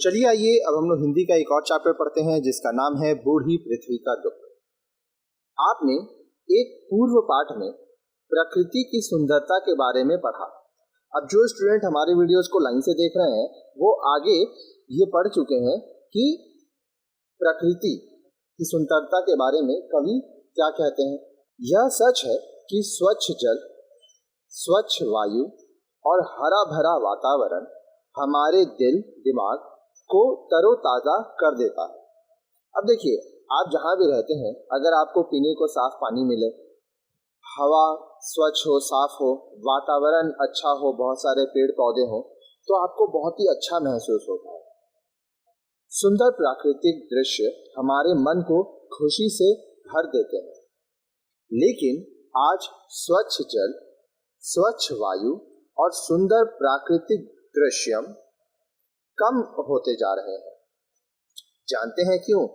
चलिए आइए अब हम लोग हिंदी का एक और चैप्टर पढ़ते हैं जिसका नाम है बूढ़ी पृथ्वी का दुख। आपने एक पूर्व पाठ में प्रकृति की सुंदरता के बारे में पढ़ा। अब जो स्टूडेंट हमारे वीडियोस को लाइन से देख रहे हैं वो आगे ये पढ़ चुके हैं कि प्रकृति की सुंदरता के बारे में कवि क्या कहते हैं। यह सच है कि स्वच्छ जल, स्वच्छ वायु और हरा भरा वातावरण हमारे दिल दिमाग को तरोताजा कर देता है। अब देखिए, आप जहाँ भी रहते हैं, अगर आपको पीने को साफ पानी मिले, हवा स्वच्छ हो, साफ हो, वातावरण अच्छा हो, बहुत सारे पेड़ पौधे हो, तो आपको बहुत ही अच्छा महसूस होता है। सुंदर प्राकृतिक दृश्य हमारे मन को खुशी से भर देते हैं। लेकिन आज स्वच्छ जल, स्वच्छ वायु और सुंदर प्राकृतिक दृश्य कम होते जा रहे हैं। जानते हैं क्यों?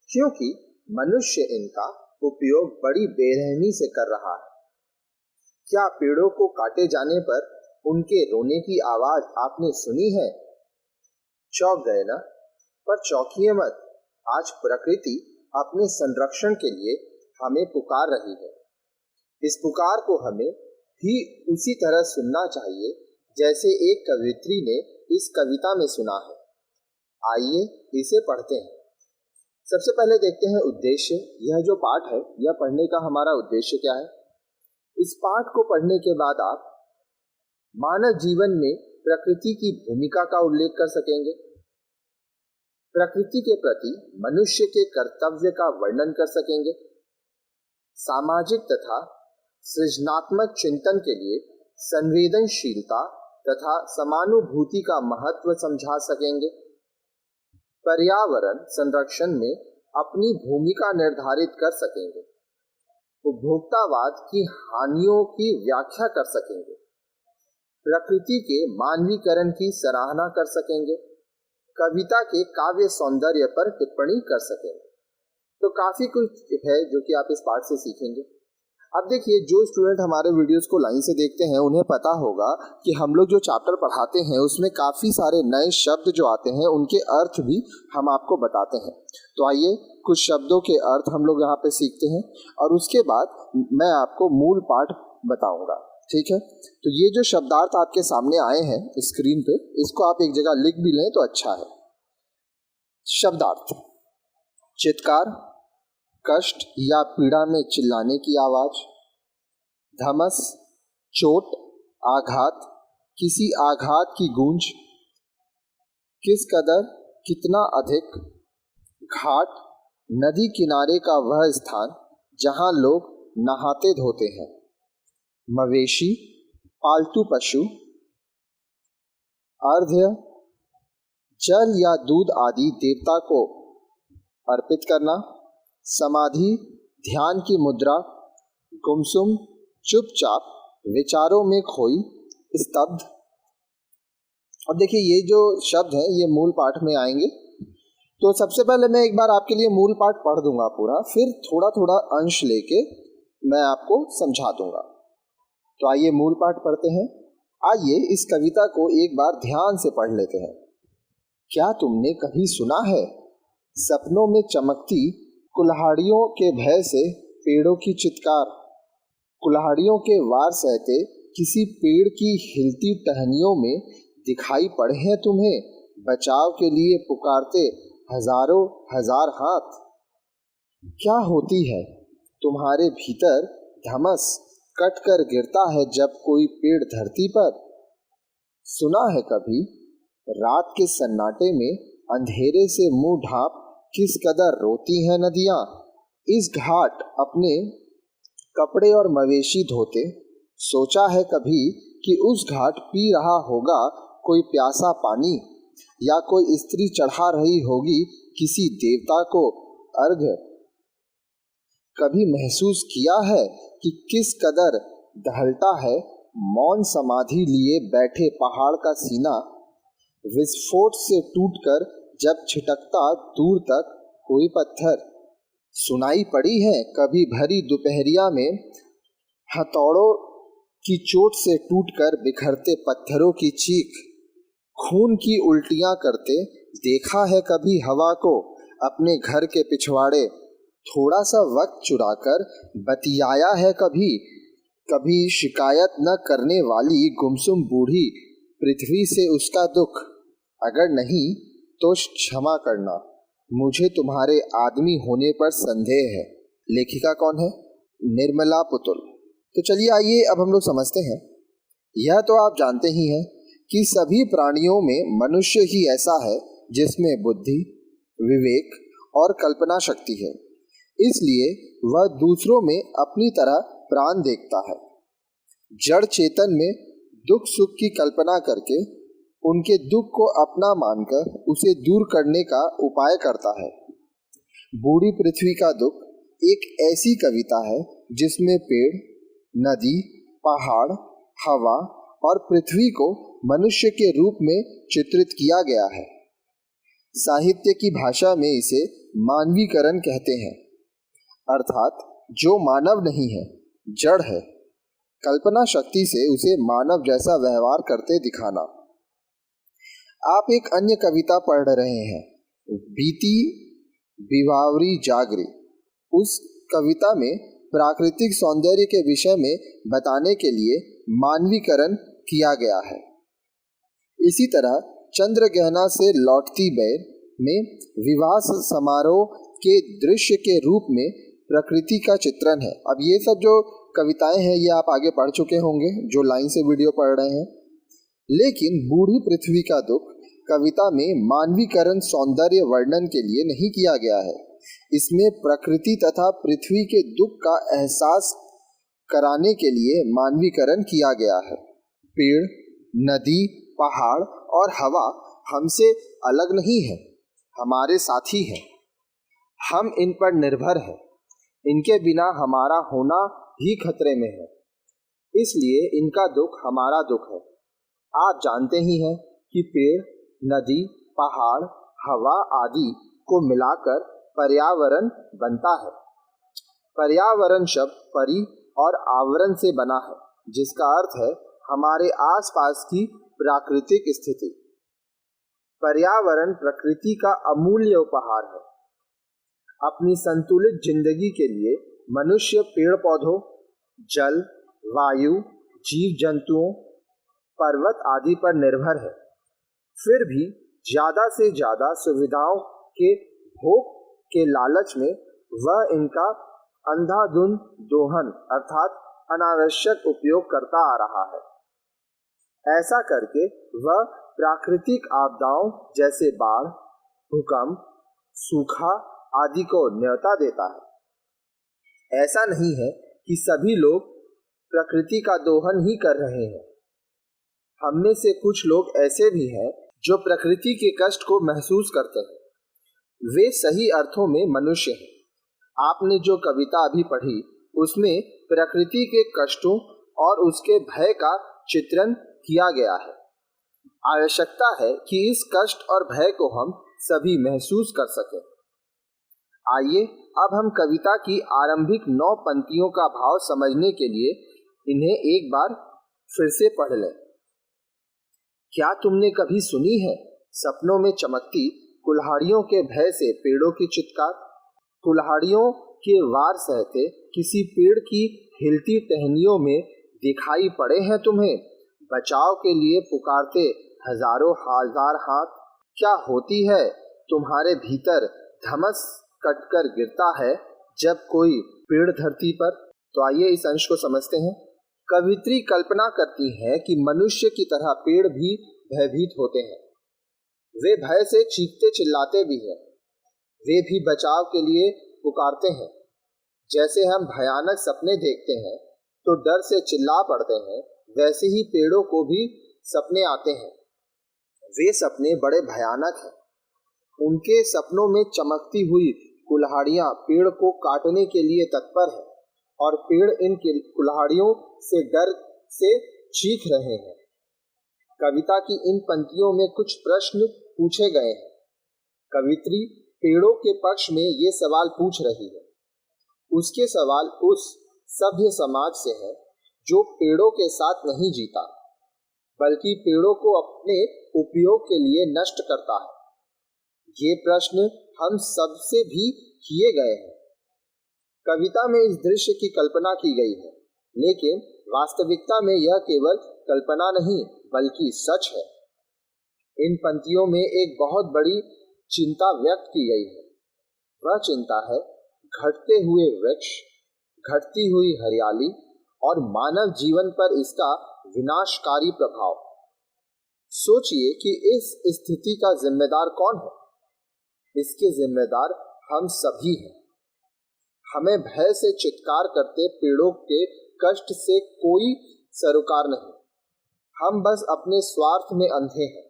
क्योंकि मनुष्य इनका उपयोग बड़ी बेरहमी से कर रहा है। क्या पेड़ों को काटे जाने पर उनके रोने की आवाज आपने सुनी है? चौंक गए ना? पर चौंकिए मत, आज प्रकृति अपने संरक्षण के लिए हमें पुकार रही है। इस पुकार को हमें भी उसी तरह सुनना चाहिए जैसे एक कवियत्री ने इस कविता में सुना है। आइए इसे पढ़ते हैं। सबसे पहले देखते हैं उद्देश्य। यह जो पाठ है, यह पढ़ने का हमारा उद्देश्य क्या है। इस पाठ को पढ़ने के बाद आप मानव जीवन में प्रकृति की भूमिका का उल्लेख कर सकेंगे, प्रकृति के प्रति मनुष्य के कर्तव्य का वर्णन कर सकेंगे, सामाजिक तथा सृजनात्मक चिंतन के लिए संवेदनशीलता तथा समानुभूति का महत्व समझा सकेंगे, पर्यावरण संरक्षण में अपनी भूमिका निर्धारित कर सकेंगे, उपभोक्तावाद की हानियों की व्याख्या कर सकेंगे, प्रकृति के मानवीकरण की सराहना कर सकेंगे, कविता के काव्य सौंदर्य पर टिप्पणी कर सकेंगे। तो काफी कुछ है जो कि आप इस पाठ से सीखेंगे। अब देखिए, जो स्टूडेंट हमारे वीडियोस को लाइन से देखते हैं उन्हें पता होगा कि हम लोग जो चैप्टर पढ़ाते हैं उसमें काफ़ी सारे नए शब्द जो आते हैं उनके अर्थ भी हम आपको बताते हैं। तो आइए कुछ शब्दों के अर्थ हम लोग यहाँ पे सीखते हैं और उसके बाद मैं आपको मूल पाठ बताऊँगा। ठीक है, तो ये जो शब्दार्थ आपके सामने आए हैं स्क्रीन पे, इसको आप एक जगह लिख भी लें तो अच्छा है। शब्दार्थ: चित्कार, कष्ट या पीड़ा में चिल्लाने की आवाज। धमस, चोट, आघात, किसी आघात की गूंज। किस कदर, कितना अधिक। घाट, नदी किनारे का वह स्थान जहां लोग नहाते धोते हैं। मवेशी, पालतू पशु। अर्घ्य, जल या दूध आदि देवता को अर्पित करना। समाधि, ध्यान की मुद्रा। गुमसुम, चुपचाप, विचारों में खोई, स्तब्ध। अब देखिए, ये जो शब्द हैं ये मूल पाठ में आएंगे। तो सबसे पहले मैं एक बार आपके लिए मूल पाठ पढ़ दूंगा पूरा, फिर थोड़ा थोड़ा अंश लेके मैं आपको समझा दूंगा। तो आइए मूल पाठ पढ़ते हैं। आइए इस कविता को एक बार ध्यान से पढ़ लेते हैं। क्या तुमने कभी सुना है सपनों में चमकती कुल्हाड़ियों के भय से पेड़ों की चित्कार? कुल्हाड़ियों के वार सहते किसी पेड़ की हिलती टहनियों में दिखाई पड़े हैं तुम्हें बचाव के लिए पुकारते हजारों हजार हाथ? क्या होती है तुम्हारे भीतर धमस, कट कर गिरता है जब कोई पेड़ धरती पर? सुना है कभी रात के सन्नाटे में अंधेरे से मुंह ढांप किस कदर रोती हैं नदियां? इस घाट अपने कपड़े और मवेशी धोते, सोचा है कभी कि उस घाट पी रहा होगा कोई प्यासा पानी, या कोई स्त्री चढ़ा रही होगी किसी देवता को अर्घ्य? कभी महसूस किया है कि किस कदर ढलता है मौन समाधि लिए बैठे पहाड़ का सीना, विस्फोट से टूटकर जब छिटकता दूर तक कोई पत्थर? सुनाई पड़ी है कभी भरी दोपहरिया में हथौड़ों की चोट से टूटकर बिखरते पत्थरों की चीख, खून की उल्टियां करते देखा है कभी हवा को अपने घर के पिछवाड़े, थोड़ा सा वक्त चुराकर बतियाया है कभी? कभी शिकायत न करने वाली गुमसुम बूढ़ी पृथ्वी से उसका दुख? अगर नहीं तो क्षमा करना, मुझे तुम्हारे आदमी होने पर संदेह है। लेखिका कौन है? निर्मला पुतुल। तो चलिए आइए अब हम लोग समझते हैं। यह तो आप जानते ही हैं कि सभी प्राणियों में मनुष्य ही ऐसा है जिसमें बुद्धि, विवेक और कल्पना शक्ति है। इसलिए वह दूसरों में अपनी तरह प्राण देखता है। जड़ चेतन में दुख सुख की कल्पना करके उनके दुख को अपना मानकर उसे दूर करने का उपाय करता है। बूढ़ी पृथ्वी का दुख एक ऐसी कविता है जिसमें पेड़, नदी, पहाड़, हवा और पृथ्वी को मनुष्य के रूप में चित्रित किया गया है। साहित्य की भाषा में इसे मानवीकरण कहते हैं, अर्थात जो मानव नहीं है, जड़ है, कल्पना शक्ति से उसे मानव जैसा व्यवहार करते दिखाना। आप एक अन्य कविता पढ़ रहे हैं, बीती बिवावरी जागरी। उस कविता में प्राकृतिक सौंदर्य के विषय में बताने के लिए मानवीकरण किया गया है। इसी तरह चंद्रगहना से लौटती बैर में विवाह समारोह के दृश्य के रूप में प्रकृति का चित्रण है। अब ये सब जो कविताएं हैं ये आप आगे पढ़ चुके होंगे जो लाइन से वीडियो पढ़ रहे हैं। लेकिन बूढ़ी पृथ्वी का दुख कविता में मानवीकरण सौंदर्य वर्णन के लिए नहीं किया गया है। इसमें प्रकृति तथा पृथ्वी के दुख का एहसास कराने के लिए मानवीकरण किया गया है। पेड़, नदी, पहाड़ और हवा हमसे अलग नहीं है, हमारे साथी हैं। हम इन पर निर्भर हैं, इनके बिना हमारा होना ही खतरे में है। इसलिए इनका दुख हमारा दुख है। आप जानते ही हैं कि पेड़, नदी, पहाड़, हवा आदि को मिलाकर पर्यावरण बनता है। पर्यावरण शब्द परि और आवरण से बना है, जिसका अर्थ है हमारे आसपास की प्राकृतिक स्थिति। पर्यावरण प्रकृति का अमूल्य उपहार है। अपनी संतुलित जिंदगी के लिए मनुष्य पेड़ पौधों, जल, वायु, जीव जंतुओं, पर्वत आदि पर निर्भर है। फिर भी ज्यादा से ज्यादा सुविधाओं के भोग के लालच में वह इनका अंधाधुंध दोहन अर्थात अनावश्यक उपयोग करता आ रहा है। ऐसा करके वह प्राकृतिक आपदाओं जैसे बाढ़, भूकंप, सूखा आदि को न्योता देता है। ऐसा नहीं है कि सभी लोग प्रकृति का दोहन ही कर रहे हैं। हम में से कुछ लोग ऐसे भी हैं जो प्रकृति के कष्ट को महसूस करते हैं। वे सही अर्थों में मनुष्य हैं। आपने जो कविता अभी पढ़ी उसमें प्रकृति के कष्टों और उसके भय का चित्रण किया गया है। आवश्यकता है कि इस कष्ट और भय को हम सभी महसूस कर सकें। आइए अब हम कविता की आरंभिक 9 पंक्तियों का भाव समझने के लिए इन्हें एक बार फिर से पढ़ लें। क्या तुमने कभी सुनी है सपनों में चमकती कुल्हाड़ियों के भय से पेड़ों की चित्कार? कुल्हाड़ियों के वार सहते किसी पेड़ की हिलती टहनियों में दिखाई पड़े हैं तुम्हें? बचाव के लिए पुकारते हजारों हजार हाथ। क्या होती है तुम्हारे भीतर धमस कटकर गिरता है जब कोई पेड़ धरती पर? तो आइए इस अंश को समझते हैं। कवित्री कल्पना करती हैं कि मनुष्य की तरह पेड़ भी भयभीत होते हैं। वे भय से चीखते चिल्लाते भी हैं। वे भी बचाव के लिए पुकारते हैं। जैसे हम भयानक सपने देखते हैं तो डर से चिल्ला पड़ते हैं, वैसे ही पेड़ों को भी सपने आते हैं। वे सपने बड़े भयानक हैं। उनके सपनों में चमकती हुई कुल्हाड़ियां पेड़ को काटने के लिए तत्पर है और पेड़ इन कुल्हाड़ियों से डर से चीख रहे हैं। कविता की इन पंक्तियों में कुछ प्रश्न पूछे गए हैं। कवित्री पेड़ों के पक्ष में ये सवाल पूछ रही है। उसके सवाल उस सभ्य समाज से है जो पेड़ों के साथ नहीं जीता, बल्कि पेड़ों को अपने उपयोग के लिए नष्ट करता है। ये प्रश्न हम सबसे भी किए गए हैं। कविता में इस दृश्य की कल्पना की गई है, लेकिन वास्तविकता में यह केवल कल्पना नहीं बल्कि सच है। इन पंक्तियों में एक बहुत बड़ी चिंता व्यक्त की गई है। वह चिंता है घटते हुए वृक्ष, घटती हुई हरियाली और मानव जीवन पर इसका विनाशकारी प्रभाव। सोचिए कि इस स्थिति का जिम्मेदार कौन है? इसके जिम्मेदार हम सभी हैं। हमें भय से चित्कार करते पेड़ों के कष्ट से कोई सरोकार नहीं। हम बस अपने स्वार्थ में अंधे हैं।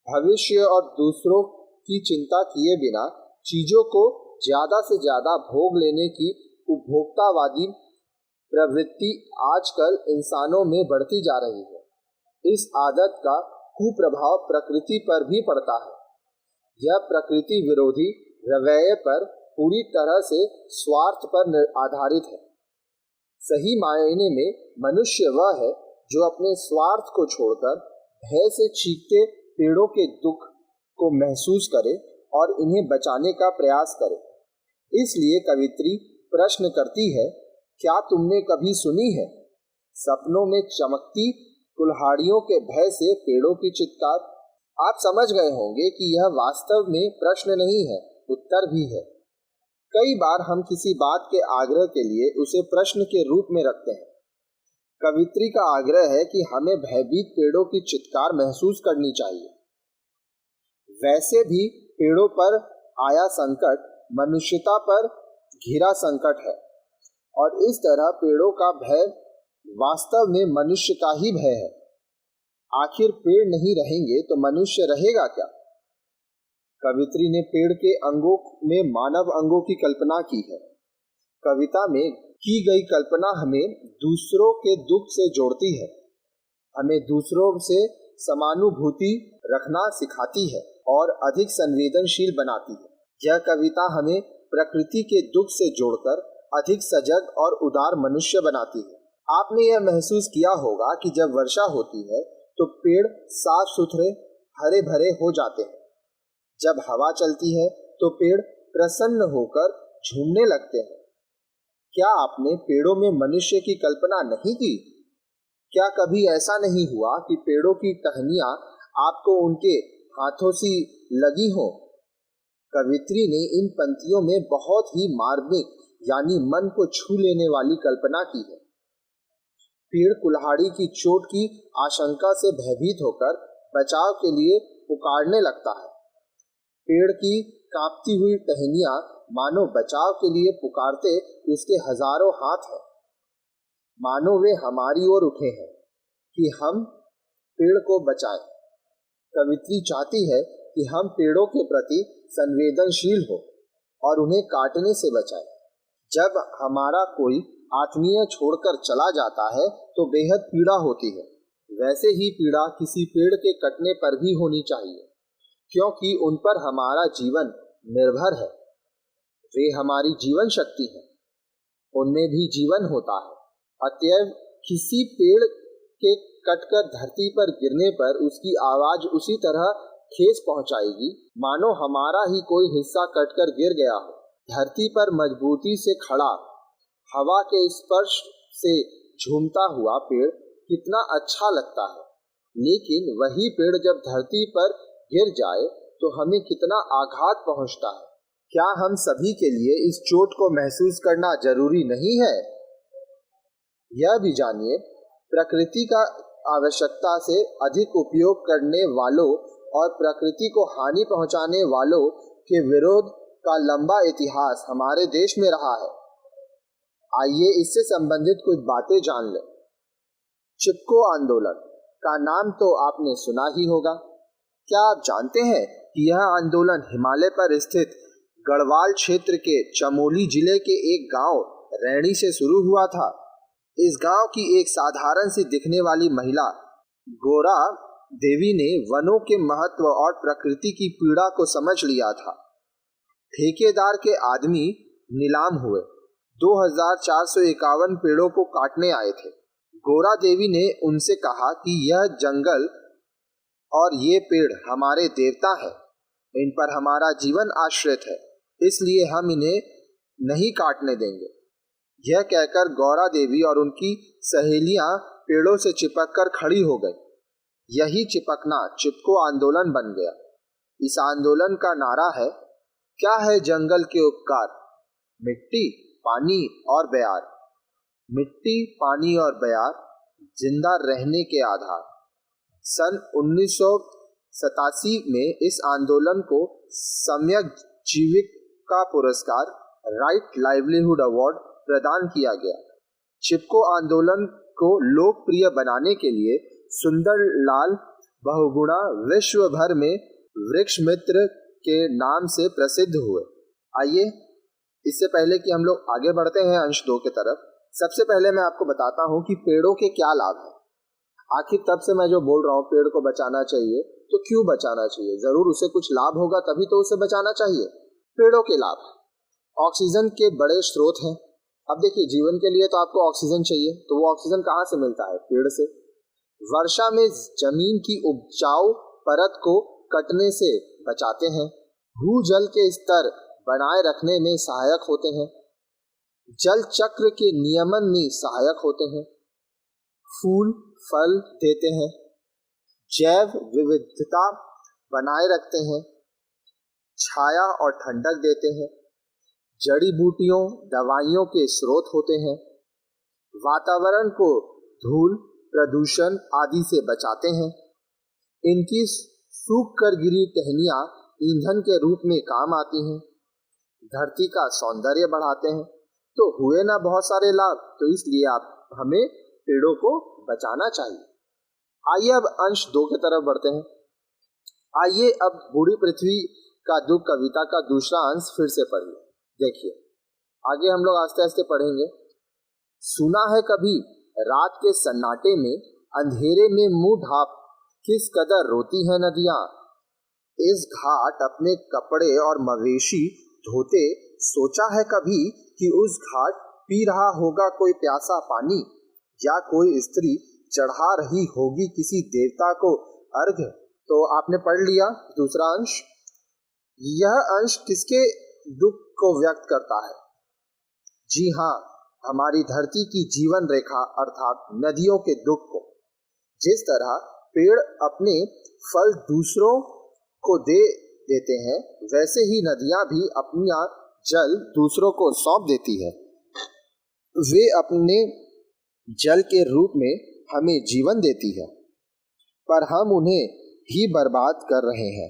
भविष्य और दूसरों की चिंता किए बिना चीजों को ज्यादा से ज्यादा भोग लेने की उपभोक्तावादी प्रवृत्ति आजकल इंसानों में बढ़ती जा रही है। इस आदत का कुप्रभाव प्रकृति पर भी पड़ता है। यह प्रकृति विरोधी रवैये पर पूरी तरह से स्वार्थ पर आधारित है। सही मायने में मनुष्य वह है जो अपने स्वार्थ को छोड़कर भय से चीखते पेड़ों के दुख को महसूस करे और इन्हें बचाने का प्रयास करे। इसलिए कवित्री प्रश्न करती है, क्या तुमने कभी सुनी है सपनों में चमकती कुल्हाड़ियों के भय से पेड़ों की चित्कार? आप समझ गए होंगे कि यह वास्तव में प्रश्न नहीं है, उत्तर भी है। कई बार हम किसी बात के आग्रह के लिए उसे प्रश्न के रूप में रखते हैं। कवित्री का आग्रह है कि हमें भयभीत पेड़ों की चित्कार महसूस करनी चाहिए। वैसे भी पेड़ों पर आया संकट मनुष्यता पर घिरा संकट है और इस तरह पेड़ों का भय वास्तव में मनुष्य का ही भय है। आखिर पेड़ नहीं रहेंगे तो मनुष्य रहेगा क्या? कवित्री ने पेड़ के अंगों में मानव अंगों की कल्पना की है। कविता में की गई कल्पना हमें दूसरों के दुख से जोड़ती है, हमें दूसरों से समानुभूति रखना सिखाती है और अधिक संवेदनशील बनाती है। यह कविता हमें प्रकृति के दुख से जोड़कर अधिक सजग और उदार मनुष्य बनाती है। आपने यह महसूस किया होगा कि जब वर्षा होती है तो पेड़ साफ सुथरे हरे भरे हो जाते हैं। जब हवा चलती है तो पेड़ प्रसन्न होकर झूमने लगते हैं। क्या आपने पेड़ों में मनुष्य की कल्पना नहीं की? क्या कभी ऐसा नहीं हुआ कि पेड़ों की टहनियां आपको उनके हाथों सी लगी हो? कवित्री ने इन पंक्तियों में बहुत ही मार्मिक यानी मन को छू लेने वाली कल्पना की है। पेड़ कुल्हाड़ी की चोट की आशंका से भयभीत होकर बचाव के लिए पुकारने लगता है। पेड़ की कांपती हुई टहनियां मानो बचाव के लिए पुकारते उसके हजारों हाथ हैं। मानो वे हमारी ओर उठे हैं कि हम पेड़ को बचाएं। कवित्री चाहती है कि हम पेड़ों के प्रति संवेदनशील हो और उन्हें काटने से बचाएं। जब हमारा कोई आत्मीय छोड़कर चला जाता है तो बेहद पीड़ा होती है। वैसे ही पीड़ा किसी पेड़ के कटने पर भी होनी चाहिए, क्योंकि उन पर हमारा जीवन निर्भर है। वे हमारी जीवन शक्ति है, उनमें भी जीवन होता है। अतएव किसी पेड़ के कटकर धरती पर गिरने पर उसकी आवाज उसी तरह ठेस पहुंचाएगी मानो हमारा ही कोई हिस्सा कटकर गिर गया हो। धरती पर मजबूती से खड़ा, हवा के स्पर्श से झूमता हुआ पेड़ कितना अच्छा लगता है, लेकिन वही पेड़ जब धरती पर गिर जाए तो हमें कितना आघात पहुंचता है। क्या हम सभी के लिए इस चोट को महसूस करना जरूरी नहीं है? यह भी जानिए, प्रकृति का आवश्यकता से अधिक उपयोग करने वालों और प्रकृति को हानि पहुंचाने वालों के विरोध का लंबा इतिहास हमारे देश में रहा है। आइए इससे संबंधित कुछ बातें जान लें। चिपको आंदोलन का नाम तो आपने सुना ही होगा। क्या आप जानते हैं कि यह आंदोलन हिमालय पर स्थित गढ़वाल क्षेत्र के चमोली जिले के एक गांव रैणी से शुरू हुआ था। इस गांव की एक साधारण सी दिखने वाली महिला गोरा देवी ने वनों के महत्व और प्रकृति की पीड़ा को समझ लिया था। ठेकेदार के आदमी नीलाम हुए 2451 पेड़ों को काटने आए थे। गोरा देवी ने उनसे कहा कि यह जंगल और ये पेड़ हमारे देवता हैं, इन पर हमारा जीवन आश्रित है, इसलिए हम इन्हें नहीं काटने देंगे। यह कहकर गौरा देवी और उनकी सहेलियां पेड़ों से चिपक कर खड़ी हो गई। यही चिपकना चिपको आंदोलन बन गया। इस आंदोलन का नारा है, क्या है जंगल के उपकार? मिट्टी, पानी और बयार। मिट्टी, पानी और बयार, जिंदा रहने के आधार। सन 1987 में इस आंदोलन को सम्यक जीविका पुरस्कार, राइट लाइवलीहुड अवार्ड प्रदान किया गया। चिपको आंदोलन को लोकप्रिय बनाने के लिए सुंदरलाल बहुगुणा विश्व भर में वृक्ष मित्र के नाम से प्रसिद्ध हुए। आइए, इससे पहले कि हम लोग आगे बढ़ते हैं अंश 2 की तरफ, सबसे पहले मैं आपको बताता हूं कि पेड़ों के क्या लाभ हैं। आखिर तब से मैं जो बोल रहा हूं पेड़ को बचाना चाहिए, तो क्यों बचाना चाहिए? जरूर उसे कुछ लाभ होगा, तभी तो उसे बचाना चाहिए। पेड़ों के लाभ, ऑक्सीजन के बड़े स्रोत हैं। अब देखिए, जीवन के लिए तो आपको ऑक्सीजन चाहिए, तो वो ऑक्सीजन कहाँ से मिलता है? पेड़ से। वर्षा में जमीन की उपजाऊ परत को कटने से बचाते हैं। भूजल के स्तर बनाए रखने में सहायक होते हैं। जल चक्र के नियमन में सहायक होते हैं। फूल फल देते हैं। जैव विविधता बनाए रखते हैं। छाया और ठंडक देते हैं। जड़ी बूटियों, दवाइयों के स्रोत होते हैं। वातावरण को धूल, प्रदूषण आदि से बचाते हैं। इनकी सूख कर गिरी टहनियाँ ईंधन के रूप में काम आती हैं। धरती का सौंदर्य बढ़ाते हैं। तो हुए ना बहुत सारे लाभ, तो इसलिए हमें पेड़ों को बचाना चाहिए। आइए अब अंश 2 की तरफ बढ़ते हैं। आइए अब बूढ़ी पृथ्वी का दुख कविता का दूसरा अंश फिर से पढ़िए। देखिए, आगे हम लोग आस्ते आस्ते पढ़ेंगे। सुना है कभी रात के सन्नाटे में, अंधेरे में मुंह ढाप किस कदर रोती है नदियां। इस घाट अपने कपड़े और मवेशी धोते, सोचा है कभी कि उस घाट पी रहा होगा कोई प्यासा पानी, या कोई स्त्री चढ़ा रही होगी किसी देवता को अर्घ्य। तो आपने पढ़ लिया दूसरा अंश। यह अंश किसके दुख को व्यक्त करता है? जी हाँ, हमारी धरती की जीवन रेखा अर्थात नदियों के दुख को। जिस तरह पेड़ अपने फल दूसरों को दे देते हैं, वैसे ही नदियां भी अपना जल दूसरों को सौंप देती है। वे अपने जल के रूप में हमें जीवन देती है, पर हम उन्हें ही बर्बाद कर रहे हैं।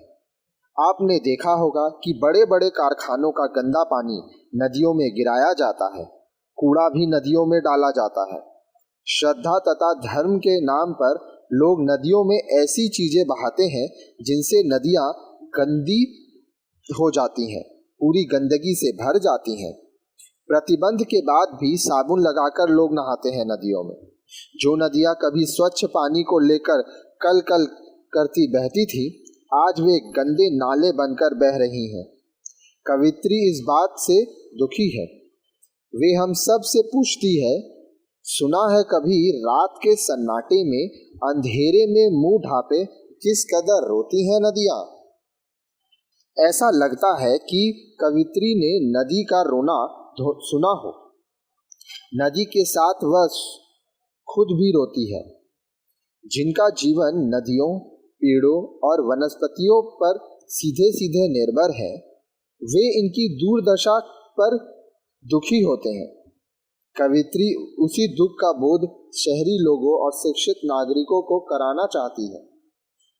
आपने देखा होगा कि बड़े बड़े कारखानों का गंदा पानी नदियों में गिराया जाता है। कूड़ा भी नदियों में डाला जाता है। श्रद्धा तथा धर्म के नाम पर लोग नदियों में ऐसी चीजें बहाते हैं जिनसे नदियां गंदी हो जाती हैं, पूरी गंदगी से भर जाती हैं। प्रतिबंध के बाद भी साबुन लगाकर लोग नहाते हैं नदियों में। जो नदियां कभी स्वच्छ पानी को लेकर कल कल करती बहती थी, आज वे गंदे नाले बनकर बह रही हैं। कवित्री इस बात से दुखी है। वे हम सब से पूछती है, सुना है कभी रात के सन्नाटे में, अंधेरे में मुंह ढापे किस कदर रोती हैं नदियां। ऐसा लगता है कि कवित्री ने नदी का रोना सुना हो। नदी के साथ वह खुद भी रोती है। जिनका जीवन नदियों, पेड़ों और वनस्पतियों पर सीधे सीधे निर्भर है, वे इनकी दुर्दशा पर दुखी होते हैं। कवित्री उसी दुख का बोध शहरी लोगों और शिक्षित नागरिकों को कराना चाहती है।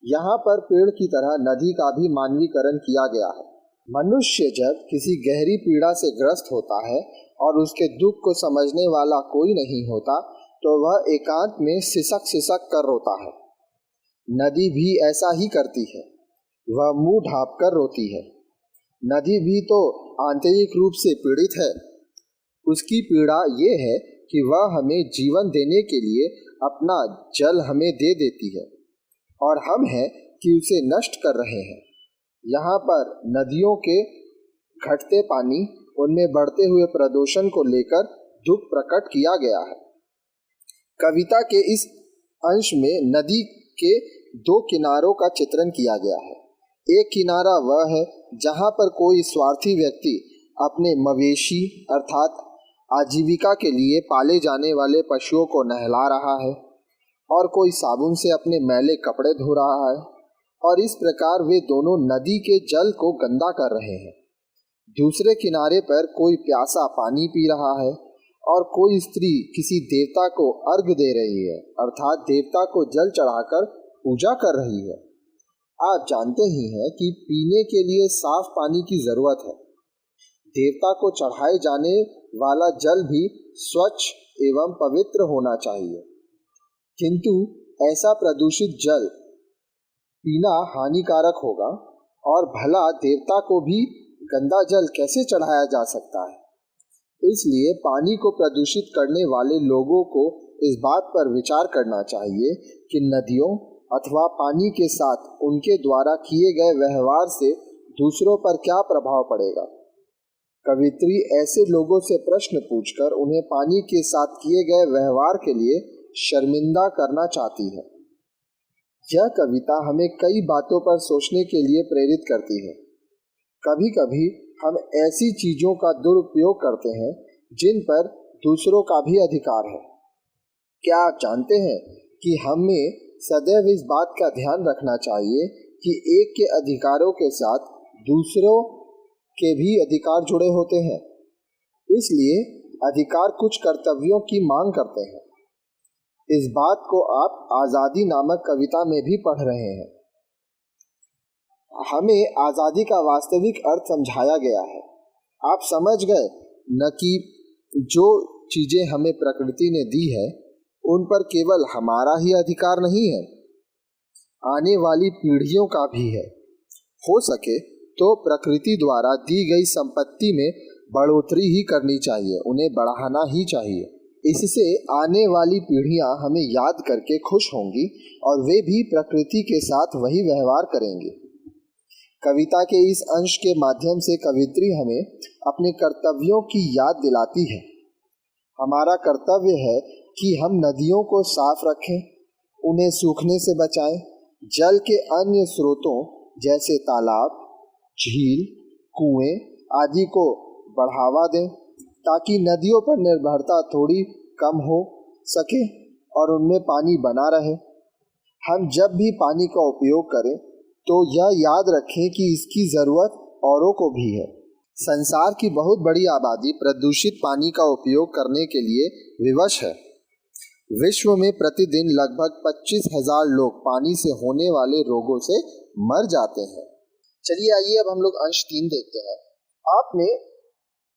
यहाँ पर पेड़ की तरह नदी का भी मानवीकरण किया गया है। मनुष्य जब किसी गहरी पीड़ा से ग्रस्त होता है और उसके दुख को समझने वाला कोई नहीं होता, तो वह एकांत में सिसक सिसक कर रोता है। नदी भी ऐसा ही करती है, वह मुंह ढाँप कर रोती है। नदी भी तो आंतरिक रूप से पीड़ित है। उसकी पीड़ा ये है कि वह हमें जीवन देने के लिए अपना जल हमें दे देती है, और हम हैं कि उसे नष्ट कर रहे हैं। यहाँ पर नदियों के घटते पानी, उनमें बढ़ते हुए प्रदूषण को लेकर दुख प्रकट किया गया है। कविता के इस अंश में नदी के 2 किनारों का चित्रण किया गया है। एक किनारा वह है जहाँ पर कोई स्वार्थी व्यक्ति अपने मवेशी अर्थात आजीविका के लिए पाले जाने वाले पशुओं को नहला रहा है और कोई साबुन से अपने मैले कपड़े धो रहा है, और इस प्रकार वे दोनों नदी के जल को गंदा कर रहे हैं। दूसरे किनारे पर कोई प्यासा पानी पी रहा है और कोई स्त्री किसी देवता को अर्घ दे रही है अर्थात देवता को जल चढ़ाकर पूजा कर रही है। आप जानते ही हैं कि पीने के लिए साफ पानी की जरूरत है। देवता को चढ़ाए जाने वाला जल भी स्वच्छ एवं पवित्र होना चाहिए, किंतु ऐसा प्रदूषित जल पीना हानिकारक होगा और भला देवता को भी गंदा जल कैसे चढ़ाया जा सकता है। इसलिए पानी को प्रदूषित करने वाले लोगों को इस बात पर विचार करना चाहिए कि नदियों अथवा पानी के साथ उनके द्वारा किए गए व्यवहार से दूसरों पर क्या प्रभाव पड़ेगा। कवित्री ऐसे लोगों से प्रश्न पूछकर उन्हें पानी के साथ किए गए व्यवहार के लिए शर्मिंदा करना चाहती है। यह कविता हमें कई बातों पर सोचने के लिए प्रेरित करती है। कभी कभी हम ऐसी चीजों का दुरुपयोग करते हैं जिन पर दूसरों का भी अधिकार है। क्या आप जानते हैं कि हमें सदैव इस बात का ध्यान रखना चाहिए कि एक के अधिकारों के साथ दूसरों के भी अधिकार जुड़े होते हैं। इसलिए अधिकार कुछ कर्तव्यों की मांग करते हैं। इस बात को आप आजादी नामक कविता में भी पढ़ रहे हैं। हमें आजादी का वास्तविक अर्थ समझाया गया है। आप समझ गए न कि जो चीजें हमें प्रकृति ने दी है उन पर केवल हमारा ही अधिकार नहीं है, आने वाली पीढ़ियों का भी है। हो सके तो प्रकृति द्वारा दी गई संपत्ति में बढ़ोतरी ही करनी चाहिए, उन्हें बढ़ाना ही चाहिए। इससे आने वाली पीढ़ियां हमें याद करके खुश होंगी और वे भी प्रकृति के साथ वही व्यवहार करेंगे। कविता के इस अंश के माध्यम से कवित्री हमें अपने कर्तव्यों की याद दिलाती है। हमारा कर्तव्य है कि हम नदियों को साफ रखें, उन्हें सूखने से बचाएं, जल के अन्य स्रोतों जैसे तालाब, झील, कुएं आदि को बढ़ावा दें ताकि नदियों पर निर्भरता थोड़ी कम हो सके और उनमें पानी बना रहे। हम जब भी पानी का उपयोग करें तो यह याद रखें कि इसकी ज़रूरत औरों को भी है। संसार की बहुत बड़ी आबादी प्रदूषित पानी का उपयोग करने के लिए विवश है। विश्व में प्रतिदिन लगभग 25,000 लोग पानी से होने वाले रोगों से मर जाते हैं। चलिए आइए अब हम लोग अंश 3 देखते हैं। आपने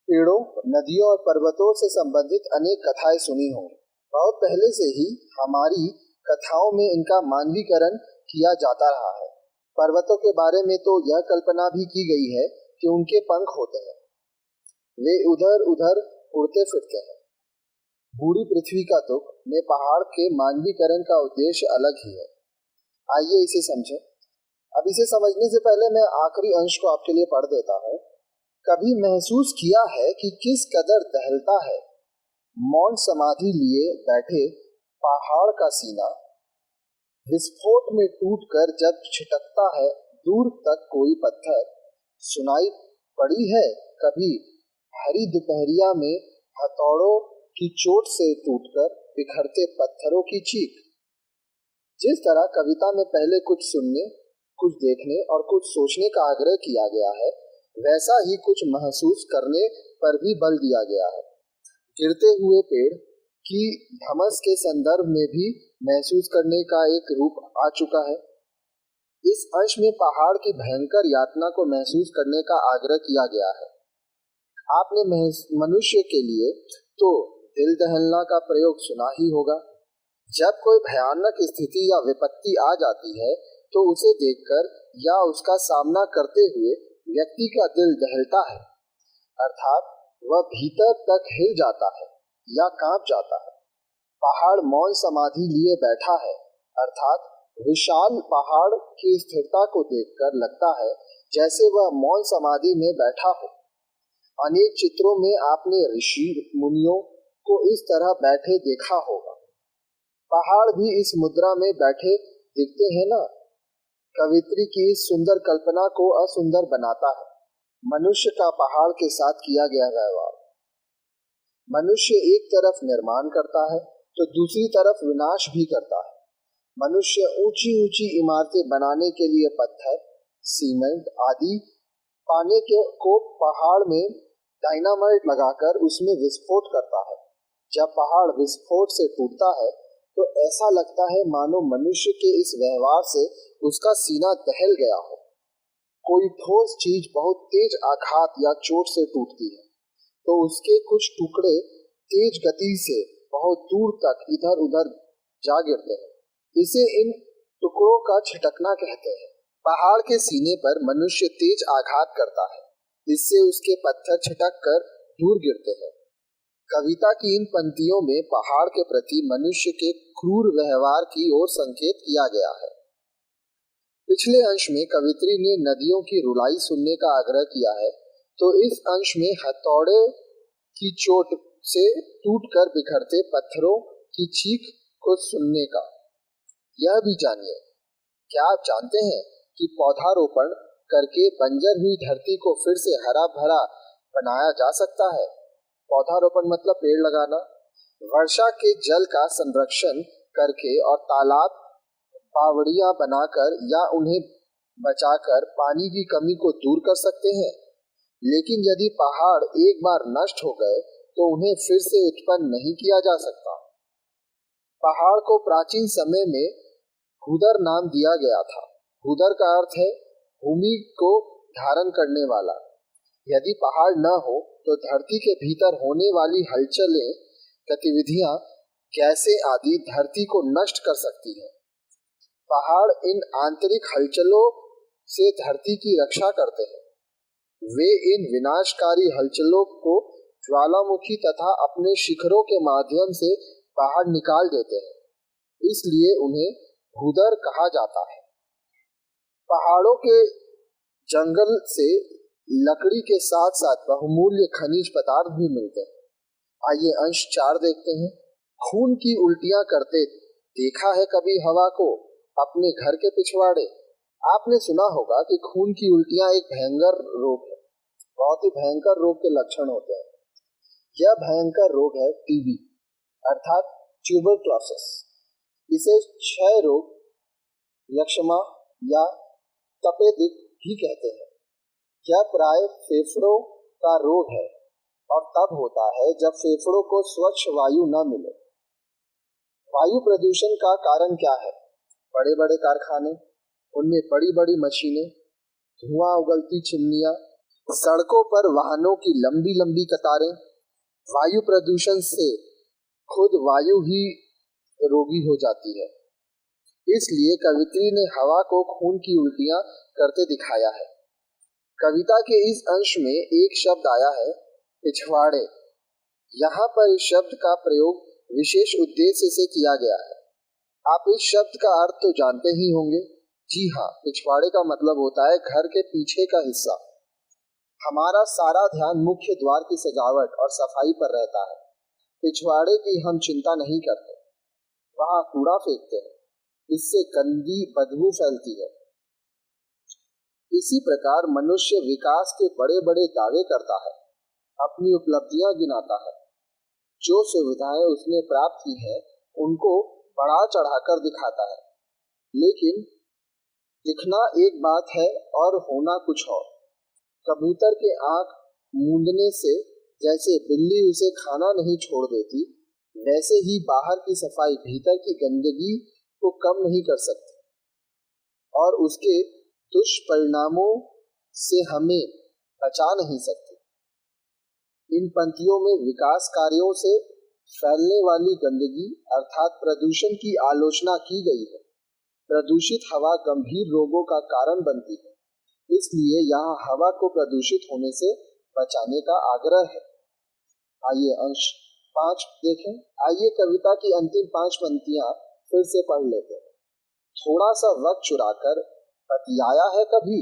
पेड़ों, नदियों और पर्वतों से संबंधित अनेक कथाएं सुनी होंगी। बहुत पहले से ही हमारी कथाओं में इनका मानवीकरण किया जाता रहा है। पर्वतों के बारे में तो यह कल्पना भी की गई है कि उनके पंख होते हैं, वे उधर उधर उड़ते फिरते हैं। बूढ़ी पृथ्वी का दुख में पहाड़ के मानवीकरण का उद्देश्य अलग ही है। आइए इसे समझें। अब इसे समझने से पहले मैं आखिरी अंश को आपके लिए पढ़ देता हूँ। कभी महसूस किया है कि किस कदर दहलता है मौन समाधि लिए बैठे पहाड़ का सीना, विस्फोट में टूटकर जब छिटकता है दूर तक कोई पत्थर। सुनाई पड़ी है कभी हरी दोपहरिया में हथौड़ों की चोट से टूटकर बिखरते पत्थरों की चीख। जिस तरह कविता में पहले कुछ सुनने, कुछ देखने और कुछ सोचने का आग्रह किया गया है, वैसा ही कुछ महसूस करने पर भी बल दिया गया है। गिरते हुए पेड़ की धमस के संदर्भ में भी महसूस करने का एक रूप आ चुका है। इस अंश में पहाड़ की भयंकर यातना को महसूस करने का आग्रह किया गया है। आपने मनुष्य के लिए तो दिल दहलना का प्रयोग सुना ही होगा। जब कोई भयानक स्थिति या विपत्ति आ जाती है तो उसे देखकर या उसका सामना करते हुए व्यक्ति का दिल दहलता है, अर्थात वह भीतर तक हिल जाता है या कांप जाता है। पहाड़ मौन समाधि लिए बैठा है, अर्थात विशाल पहाड़ की स्थिरता को देखकर लगता है जैसे वह मौन समाधि में बैठा हो। अनेक चित्रों में आपने ऋषि मुनियों को इस तरह बैठे देखा होगा। पहाड़ भी इस मुद्रा में बैठे दिखते हैं ना। कवित्री की इस सुंदर कल्पना को असुंदर बनाता है मनुष्य का पहाड़ के साथ किया गया व्यवहार। मनुष्य एक तरफ निर्माण करता है तो दूसरी तरफ विनाश भी करता है। मनुष्य ऊंची ऊंची इमारतें बनाने के लिए पत्थर, सीमेंट आदि पाने को पहाड़ में डायनामाइट लगाकर उसमें विस्फोट करता है। जब पहाड़ विस्फोट से टूटता है तो ऐसा लगता है मानो मनुष्य के इस व्यवहार से उसका सीना दहल गया हो। कोई ठोस चीज बहुत तेज आघात या चोट से टूटती है तो उसके कुछ टुकड़े तेज गति से बहुत दूर तक इधर उधर जा गिरते हैं। इसे इन टुकड़ों का छिटकना कहते हैं। पहाड़ के सीने पर मनुष्य तेज आघात करता है, इससे उसके पत्थर छिटक कर दूर गिरते हैं। कविता की इन पंक्तियों में पहाड़ के प्रति मनुष्य के क्रूर व्यवहार की ओर संकेत किया गया है। पिछले अंश में कवित्री ने नदियों की रुलाई सुनने का आग्रह किया है, तो इस अंश में हथौड़े की चोट से टूटकर बिखरते पत्थरों की चीख को सुनने का। यह भी जानिए, क्या आप जानते हैं कि पौधारोपण करके बंजर हुई धरती को फिर से हरा भरा बनाया जा सकता है। पौधारोपण मतलब पेड़ लगाना। वर्षा के जल का संरक्षण करके और तालाब बावड़ियां बनाकर या उन्हें बचाकर पानी की कमी को दूर कर सकते हैं। लेकिन यदि पहाड़ एक बार नष्ट हो गए तो उन्हें फिर से उत्पन्न नहीं किया जा सकता। पहाड़ को प्राचीन समय में भूदर नाम दिया गया था। भूदर का अर्थ है भूमि को धारण करने वाला। यदि पहाड़ न हो तो धरती के भीतर होने वाली हलचलें, गतिविधियां, गैसें आदि धरती को नष्ट कर सकती हैं। पहाड़ इन आंतरिक हलचलों से धरती की रक्षा करते हैं। वे इन विनाशकारी हलचलों को ज्वालामुखी तथा अपने शिखरों के माध्यम से बाहर निकाल देते हैं, इसलिए उन्हें भूदर कहा जाता है। पहाड़ों के जंगल से लकड़ी के साथ साथ बहुमूल्य खनिज पदार्थ भी मिलते हैं। आइए अंश 4 देखते हैं। खून की उल्टियां करते देखा है कभी हवा को अपने घर के पिछवाड़े। आपने सुना होगा कि खून की उल्टियां एक भयंकर रोग है। बहुत ही भयंकर रोग के लक्षण होते हैं। यह भयंकर रोग है टीबी अर्थात ट्यूबरक्लोसिस। इसे क्षय रोग, यक्ष्मा या तपेदिक भी कहते हैं। यह प्राय फेफड़ों का रोग है और तब होता है जब फेफड़ों को स्वच्छ वायु न मिले। वायु प्रदूषण का कारण क्या है? बड़े बड़े कारखाने, उनमें बड़ी बड़ी मशीनें, धुआं उगलती चिमनियां, सड़कों पर वाहनों की लंबी लंबी कतारें। वायु प्रदूषण से खुद वायु ही रोगी हो जाती है। इसलिए कवित्री ने हवा को खून की उल्टियां करते दिखाया है। कविता के इस अंश में एक शब्द आया है पिछवाड़े। यहाँ पर इस शब्द का प्रयोग विशेष उद्देश्य से किया गया है। आप इस शब्द का अर्थ तो जानते ही होंगे। जी हाँ, पिछवाड़े का मतलब होता है घर के पीछे का हिस्सा। हमारा सारा ध्यान मुख्य द्वार की सजावट और सफाई पर रहता है। पिछवाड़े की हम चिंता नहीं करते। वहाँ कूड़ा फेंकते हैं, इससे गंदी बदबू फैलती है। इसी प्रकार मनुष्य विकास के बड़े बड़े दावे करता है, अपनी उपलब्धियां गिनाता है, जो सुविधाएं उसने प्राप्त की है उनको बढ़ा चढ़ाकर दिखाता है। लेकिन दिखना एक बात है और होना कुछ और। कबूतर के आंख मूंदने से जैसे बिल्ली उसे खाना नहीं छोड़ देती, वैसे ही बाहर की सफाई भीतर की गंदगी को कम नहीं कर सकती और उसके दुष्परिणामों से हमें बचा नहीं सकती। इन पंक्तियों में विकास कार्यों से फैलने वाली गंदगी अर्थात प्रदूषण की आलोचना की गई है। प्रदूषित हवा गंभीर रोगों का कारण बनती है, इसलिए यहाँ हवा को प्रदूषित होने से बचाने का आग्रह है। आइए अंश 5 देखें। आइए कविता की अंतिम 5 पंक्तियां फिर से पढ़ लेते हैं। थोड़ा सा वक्त चुराकर बतियाया है कभी?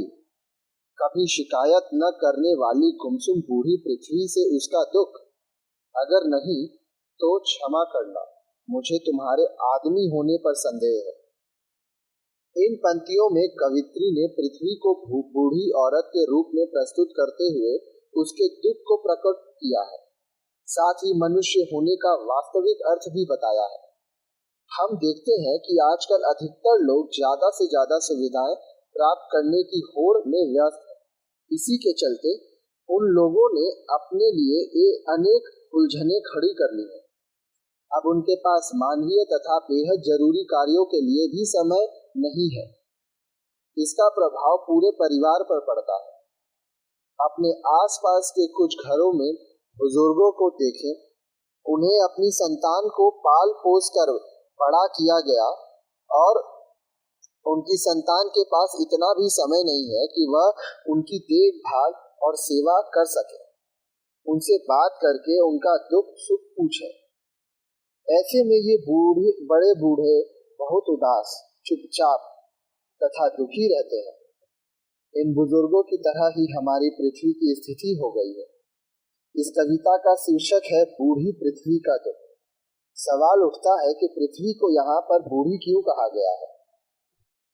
कभी शिकायत न करने वाली गुमसुम बूढ़ी पृथ्वी से उसका दुख? अगर नहीं तो क्षमा करना, मुझे तुम्हारे आदमी होने पर संदेह है। इन पंक्तियों में कवित्री ने पृथ्वी को बूढ़ी औरत के रूप में प्रस्तुत करते हुए उसके दुख को प्रकट किया है, साथ ही मनुष्य होने का वास्तविक अर्थ भी बताया है। हम देखते हैं कि आजकल अधिकतर लोग ज्यादा से ज्यादा सुविधाएं प्राप्त करने की होड़ में व्यस्त हैं। इसी के चलते उन लोगों ने अपने लिए अनेक उलझनें खड़ी कर ली हैं। अब उनके पास मानवीय तथा बेहद जरूरी कार्यों के लिए भी समय नहीं है। इसका प्रभाव पूरे परिवार पर पड़ता है। अपने आसपास के कुछ घरों में बुजुर्गों को देखें, उन्हें अपनी संतान को पाल पोस कर बड़ा किया गया और उनकी संतान के पास इतना भी समय नहीं है कि वह उनकी देखभाल और सेवा कर सके, उनसे बात करके उनका दुख सुख पूछे। ऐसे में ये बड़े बूढ़े बहुत उदास, चुपचाप तथा दुखी रहते हैं। इन बुजुर्गों की तरह ही हमारी पृथ्वी की स्थिति हो गई है। इस कविता का शीर्षक है बूढ़ी पृथ्वी का दुख। सवाल उठता है कि पृथ्वी को यहाँ पर बूढ़ी क्यों कहा गया है?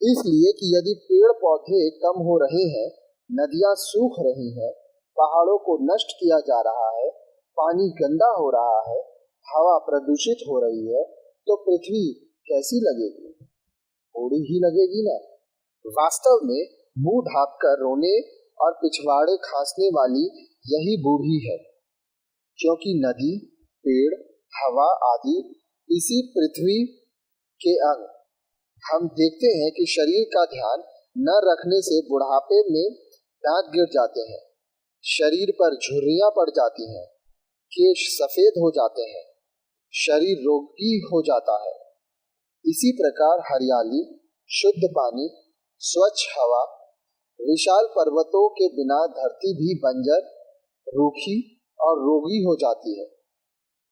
इसलिए कि यदि पेड़ पौधे कम हो रहे हैं, नदियां सूख रही हैं, पहाड़ों को नष्ट किया जा रहा है, पानी गंदा हो रहा है, हवा प्रदूषित हो रही है, तो पृथ्वी कैसी लगेगी? बूढ़ी ही लगेगी ना। वास्तव में मुंह ढांपकर रोने और पिछवाड़े खांसने वाली यही बूढ़ी है, क्योंकि नदी, पेड़, हवा आदि इसी पृथ्वी के अंग। हम देखते हैं कि शरीर का ध्यान न रखने से बुढ़ापे में दांत गिर जाते हैं, शरीर पर झुर्रियां पड़ जाती हैं, केश सफेद हो जाते हैं, शरीर रोगी हो जाता है। इसी प्रकार हरियाली, शुद्ध पानी, स्वच्छ हवा, विशाल पर्वतों के बिना धरती भी बंजर, रूखी और रोगी हो जाती है।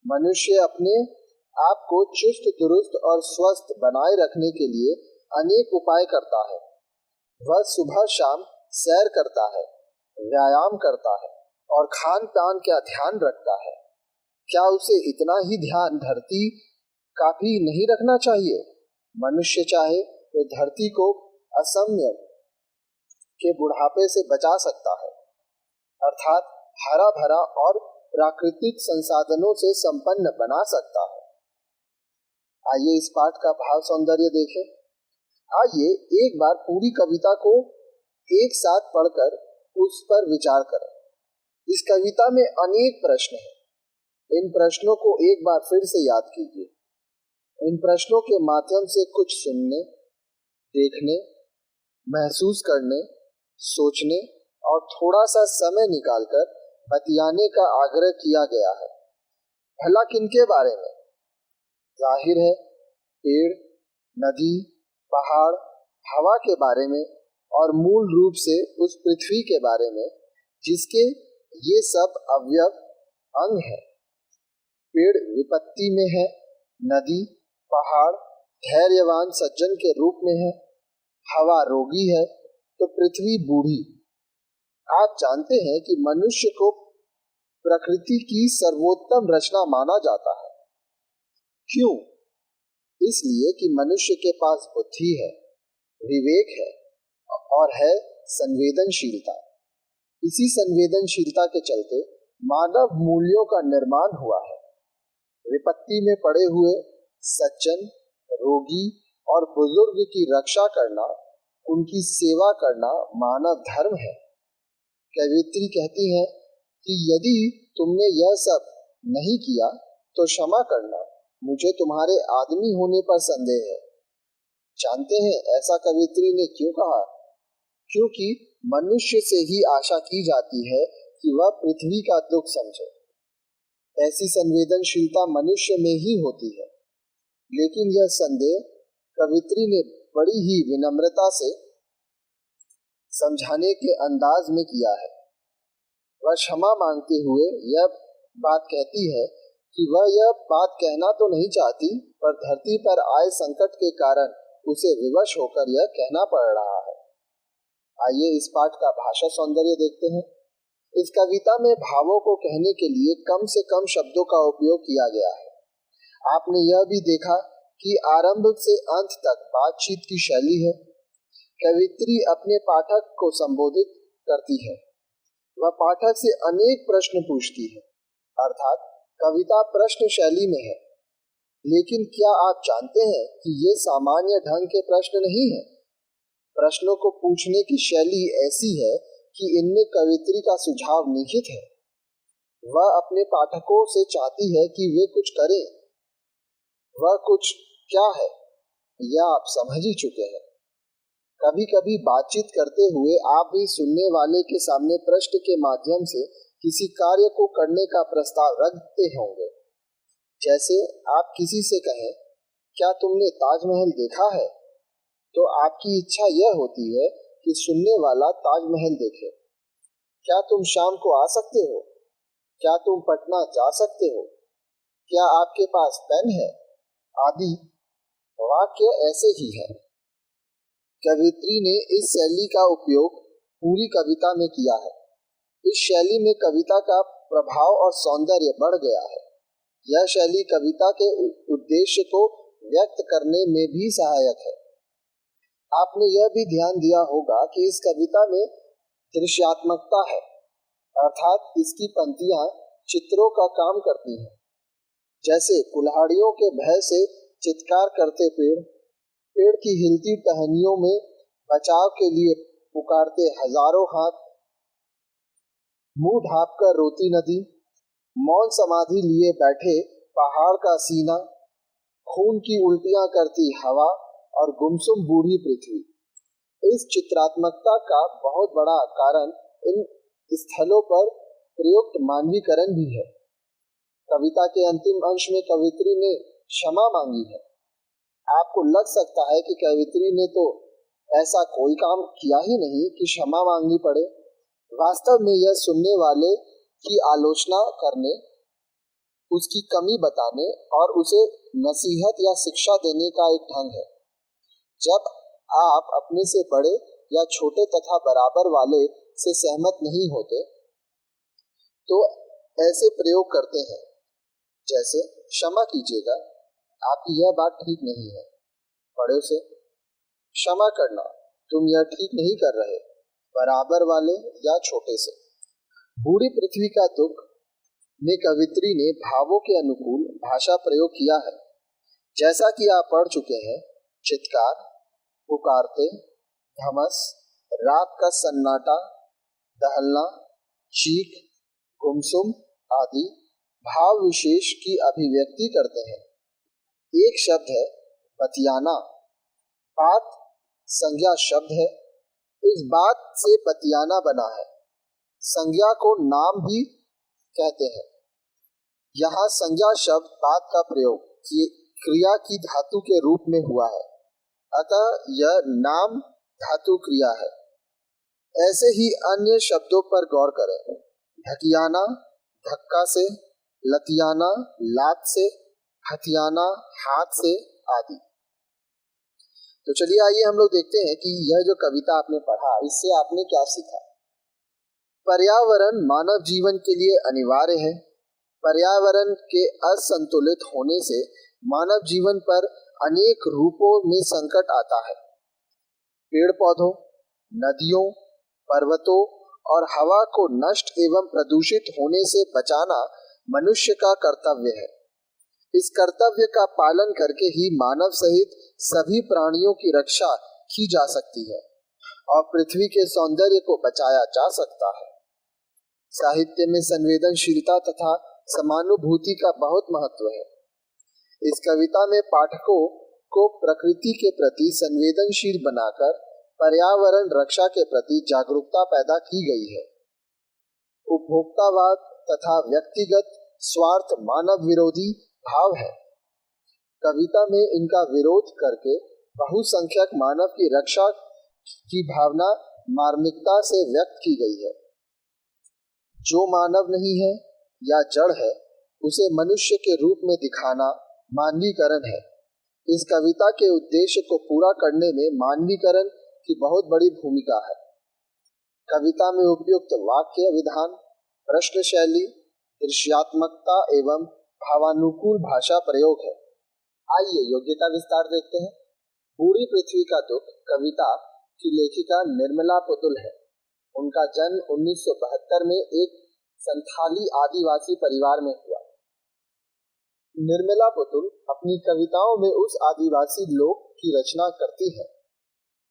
मनुष्य अपने आप को चुस्त दुरुस्त और स्वस्थ बनाए रखने के लिए अनेक उपाय करता है। वह सुबह शाम सैर करता है, व्यायाम करता है और खान पान का ध्यान रखता है। क्या उसे इतना ही ध्यान धरती का भी नहीं रखना चाहिए? मनुष्य चाहे तो धरती को असमय के बुढ़ापे से बचा सकता है, अर्थात हरा भरा और प्राकृतिक संसाधनों से संपन्न बना सकता है। आइए इस पाठ का भाव सौंदर्य देखें। आइए एक बार पूरी कविता को एक साथ पढ़कर उस पर विचार करें। इस कविता में अनेक प्रश्न हैं। इन प्रश्नों को एक बार फिर से याद कीजिए। इन प्रश्नों के माध्यम से कुछ सुनने, देखने, महसूस करने, सोचने और थोड़ा सा समय निकालकर बतियाने का आग्रह किया गया है। भला किनके बारे में? जाहिर है पेड़, नदी, पहाड़, हवा के बारे में और मूल रूप से उस पृथ्वी के बारे में जिसके ये सब अवयव अंग है। पेड़ विपत्ति में है, नदी, पहाड़ धैर्यवान सज्जन के रूप में है, हवा रोगी है, तो पृथ्वी बूढ़ी। आप जानते हैं कि मनुष्य को प्रकृति की सर्वोत्तम रचना माना जाता है। क्यों? इसलिए कि मनुष्य के पास बुद्धि है, विवेक है और है संवेदनशीलता। इसी संवेदनशीलता के चलते मानव मूल्यों का निर्माण हुआ है। विपत्ति में पड़े हुए सज्जन, रोगी और बुजुर्ग की रक्षा करना, उनकी सेवा करना मानव धर्म है। कवित्री कहती है कि यदि तुमने यह सब नहीं किया तो क्षमा करना, मुझे तुम्हारे आदमी होने पर संदेह है। जानते हैं ऐसा कवित्री ने क्यों कहा? क्योंकि मनुष्य से ही आशा की जाती है कि वह पृथ्वी का दुख समझे। ऐसी संवेदनशीलता मनुष्य में ही होती है। लेकिन यह संदेह कवित्री ने बड़ी ही विनम्रता से समझाने के अंदाज में किया है। वह क्षमा मांगते हुए यह बात कहती है कि वह यह बात कहना तो नहीं चाहती, पर धरती पर आए संकट के कारण उसे विवश होकर यह कहना पड़ रहा है। आइए इस पाठ का भाषा सौंदर्य देखते हैं। इस कविता में भावों को कहने के लिए कम से कम शब्दों का उपयोग किया गया है। आपने यह भी देखा कि आरंभ से अंत तक बातचीत की शैली है। कवित्री अपने पाठक को संबोधित करती है। वह पाठक से अनेक प्रश्न पूछती है, अर्थात कविता प्रश्न शैली में है। लेकिन क्या आप जानते हैं कि ये सामान्य ढंग के प्रश्न नहीं है। प्रश्नों को पूछने की शैली ऐसी है कि इनमें कवित्री का सुझाव निहित है। वह अपने पाठकों से चाहती है कि वे कुछ करें। वह कुछ क्या है, यह आप समझ ही चुके हैं। कभी कभी बातचीत करते हुए आप भी सुनने वाले के सामने प्रश्न के माध्यम से किसी कार्य को करने का प्रस्ताव रखते होंगे। जैसे आप किसी से कहें, क्या तुमने ताजमहल देखा है? तो आपकी इच्छा यह होती है कि सुनने वाला ताजमहल देखे। क्या तुम शाम को आ सकते हो? क्या तुम पटना जा सकते हो? क्या आपके पास पेन है? आदि वाक्य ऐसे ही है। कवित्री ने इस शैली का उपयोग पूरी कविता में किया है। इस शैली में कविता का प्रभाव और सौंदर्य बढ़ गया है। यह शैली कविता के उद्देश्य को व्यक्त करने में भी सहायक है। आपने यह भी ध्यान दिया होगा कि इस कविता में दृश्यात्मकता है, अर्थात इसकी पंक्तियां चित्रों का काम करती हैं। जैसे कुल्हाड़ियों के भय से चित्कार करते पेड़ की हिलती टहनियों में बचाव के लिए पुकारते हजारों हाथ, मुंह ढांपकर रोती नदी, मौन समाधि लिए बैठे पहाड़ का सीना, खून की उल्टियां करती हवा और गुमसुम बूढ़ी पृथ्वी। इस चित्रात्मकता का बहुत बड़ा कारण इन स्थलों पर प्रयुक्त मानवीकरण भी है। कविता के अंतिम अंश में कवित्री ने क्षमा मांगी है। आपको लग सकता है कि कवित्री ने तो ऐसा कोई काम किया ही नहीं कि क्षमा मांगनी पड़े। वास्तव में यह सुनने वाले की आलोचना करने, उसकी कमी बताने और उसे नसीहत या शिक्षा देने का एक ढंग है। जब आप अपने से बड़े या छोटे तथा बराबर वाले से सहमत नहीं होते तो ऐसे प्रयोग करते हैं, जैसे क्षमा कीजिएगा, आपकी यह बात ठीक नहीं है। बड़े से क्षमा करना, तुम यह ठीक नहीं कर रहे। बराबर वाले या छोटे से। बूढ़ी पृथ्वी का दुख में कवित्री ने भावों के अनुकूल भाषा प्रयोग किया है। जैसा कि आप पढ़ चुके हैं, चित्कार, पुकारते, धमस, रात का सन्नाटा, दहलना, चीख, गुमसुम आदि भाव विशेष की अभिव्यक्ति करते हैं। एक शब्द है बतियाना। बात संज्ञा शब्द है। इस बात से बतियाना बना है। संज्ञा को नाम भी कहते हैं। यहाँ संज्ञा शब्द बात का प्रयोग क्रिया की धातु के रूप में हुआ है, अतः यह नाम धातु क्रिया है। ऐसे ही अन्य शब्दों पर गौर करें। ढकियाना धक्का से, लतियाना लात से, हथियाना हाथ से आदि। तो चलिए आइए हम लोग देखते हैं कि यह जो कविता आपने पढ़ा, इससे आपने क्या सीखा। पर्यावरण मानव जीवन के लिए अनिवार्य है। पर्यावरण के असंतुलित होने से मानव जीवन पर अनेक रूपों में संकट आता है। पेड़ पौधों, नदियों, पर्वतों और हवा को नष्ट एवं प्रदूषित होने से बचाना मनुष्य का कर्तव्य है। इस कर्तव्य का पालन करके ही मानव सहित सभी प्राणियों की रक्षा की जा सकती है और पृथ्वी के सौंदर्य को बचाया जा सकता है। साहित्य में संवेदनशीलता तथा समानुभूति का बहुत महत्व है। इस कविता में पाठकों को प्रकृति के प्रति संवेदनशील बनाकर पर्यावरण रक्षा के प्रति जागरूकता पैदा की गई है। उपभोक्तावाद तथा व्यक्तिगत स्वार्थ मानव विरोधी भाव है। कविता में इनका विरोध करके बहुसंख्यक मानव की रक्षा की भावना मार्मिकता से व्यक्त की गई है। जो मानव नहीं है या जड़ है, उसे मनुष्य के रूप में दिखाना मानवीकरण है। इस कविता के उद्देश्य को पूरा करने में मानवीकरण की बहुत बड़ी भूमिका है। कविता में उपयुक्त वाक्य विधान, प्रश्न शैली, दृश्यात्मकता एवं भावानुकूल भाषा प्रयोग है। आइए योग्यता विस्तार देखते हैं। बूढ़ी पृथ्वी का दुख कविता की लेखिका निर्मला पुतुल है। उनका जन्म 1972 में एक संथाली आदिवासी परिवार में हुआ। निर्मला पुतुल अपनी कविताओं में उस आदिवासी लोक की रचना करती है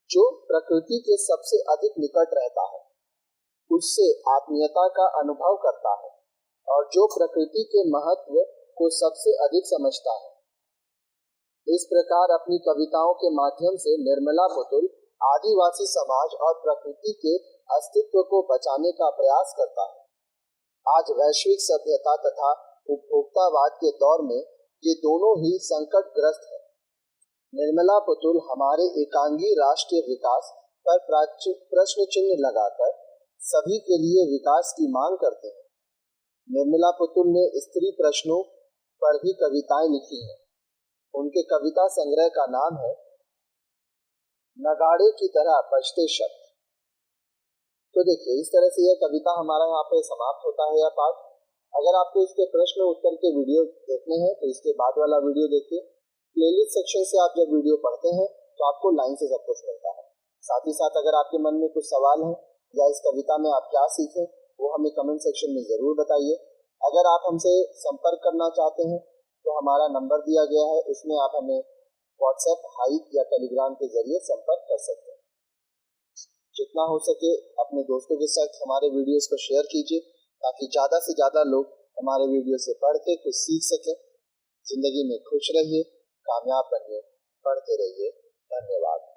जो प्रकृति के सबसे अधिक निकट रहता है, उससे आत्मीयता का अनुभव करता है और जो प्रकृति के महत्व को सबसे अधिक समझता है। इस प्रकार अपनी कविताओं के माध्यम से निर्मला पुतुल आदिवासी समाज और प्रकृति के अस्तित्व को बचाने का प्रयास करता है। आज वैश्विक सभ्यता तथा उपभोक्तावाद के दौर में ये दोनों ही संकटग्रस्त है। निर्मला पुतुल हमारे एकांगी राष्ट्रीय विकास पर प्रश्न चिन्ह लगाकर सभी के लिए विकास की मांग करते हैं। निर्मला पुतुल ने स्त्री प्रश्नों पर भी कविताएं लिखी हैं। उनके कविता संग्रह का नाम है नगाड़े की तरह बजते शब्द। तो देखिए, इस तरह से यह कविता हमारा यहाँ पे समाप्त होता है यह पाठ। अगर आपको इसके प्रश्न उत्तर के वीडियो देखने हैं तो इसके बाद वाला वीडियो देखिए। प्लेलिस्ट सेक्शन से आप जब वीडियो पढ़ते हैं तो आपको लाइन से सब कुछ मिलता है। साथ ही साथ अगर आपके मन में कुछ सवाल है या इस कविता में आप क्या सीखें वो हमें कमेंट सेक्शन में जरूर बताइए। अगर आप हमसे संपर्क करना चाहते हैं तो हमारा नंबर दिया गया है, उसमें आप हमें व्हाट्सएप, हाइप या टेलीग्राम के जरिए संपर्क कर सकते हैं। जितना हो सके अपने दोस्तों के साथ हमारे वीडियोस को शेयर कीजिए ताकि ज़्यादा से ज़्यादा लोग हमारे वीडियो से पढ़ के कुछ सीख सकें। जिंदगी में खुश रहिए, कामयाब बनिए, पढ़ते रहिए। धन्यवाद।